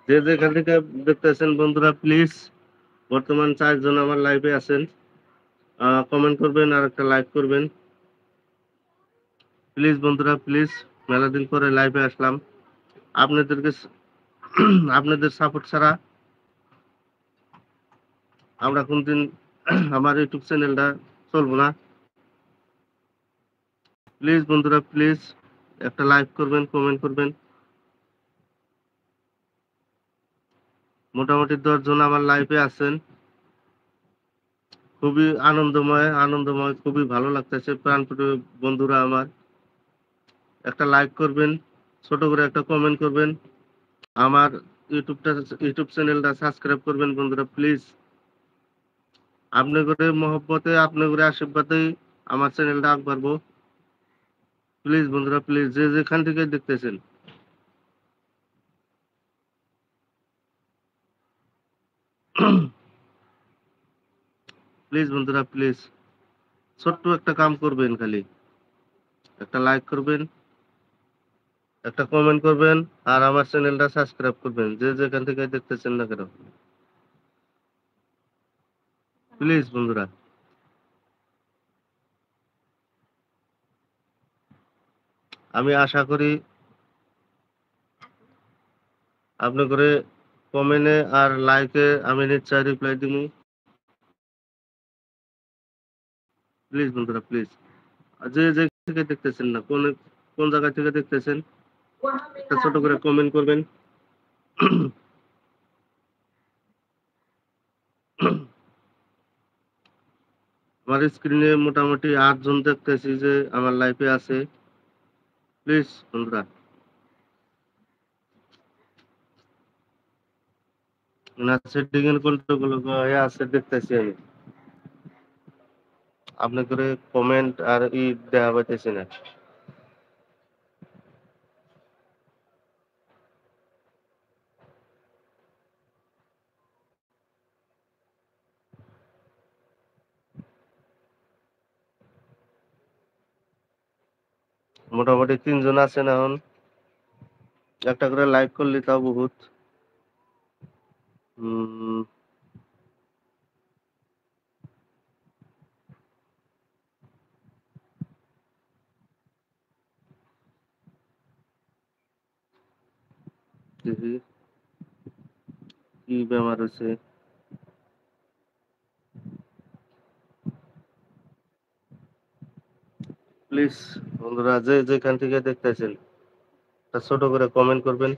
যে যেখান থেকে দেখতেছেন বন্ধুরা প্লিজ, বর্তমান 4 জন আমার লাইভে আছেন। কমেন্ট করবেন আর একটা লাইক করবেন। প্লিজ বন্ধুরা প্লিজ, মেলা দিন পরে লাইভে আসলাম। আপনাদেরকে আপনাদের সাপোর্ট ছাড়া আমরা কোনদিন আমার ইউটিউব চ্যানেলটা চলবো না। প্লিজ বন্ধুরা প্লিজ, একটা লাইক করবেন, কমেন্ট করবেন। মোটামুটি 10 জন আমার লাইভে আছেন। খুবই আনন্দময়, খুবই ভালো লাগতেছে প্রাণপ্রিয় বন্ধুরা আমার। একটা লাইক করবেন, ছোট করে একটা কমেন্ট করবেন। আমার ইউটিউব চ্যানেলটা সাবস্ক্রাইব করবেন বন্ধুরা প্লিজ। আপনাদের মহব্বতে, আপনাদের আশীর্বাদেই আমার চ্যানেলটা আগ বাড়বো। প্লিজ বন্ধুরা প্লিজ, যে যেখান থেকে দেখতেছেন প্লিজ বন্ধুরা প্লিজ, ছোট্ট একটা কাম করবেন, খালি একটা লাইক করবেন, একটা কমেন্ট করবেন, আর আমার চ্যানেলটা সাবস্ক্রাইব করবেন, যে যেখান থেকে দেখতেছেন না কেন। প্লিজ বন্ধুরা, আমি আশা করি আপনাদের কমেন্টে আর লাইকে আমি নিশ্চয় রিপ্লাই দিব। প্লিজ বন্ধুরা প্লিজ, যে যে থেকে দেখতেছেন না, কোন কোন জায়গা থেকে দেখতেছেন, একটা ছোট করে কমেন্ট করবেন। আমার স্ক্রিনে মোটামুটি 8 জন দেখতেছি যে আমার লাইফে আছে। প্লিজ বন্ধুরা, না সেটিং এর কন্ট্রোল হয়ে আছে দেখতেছি আমি। আপনাদের কমেন্ট আর দেওয়া পাইতেছি না। মোটামুটি 3 জন আছেন এখন। একটা করে লাইক করলে তাও বহুত। উম, দেখি কি বেমার হয়েছে। প্লিজ বন্ধুরা, যে যেখান থেকে দেখতেছেন তা ছোট করে কমেন্ট করবেন।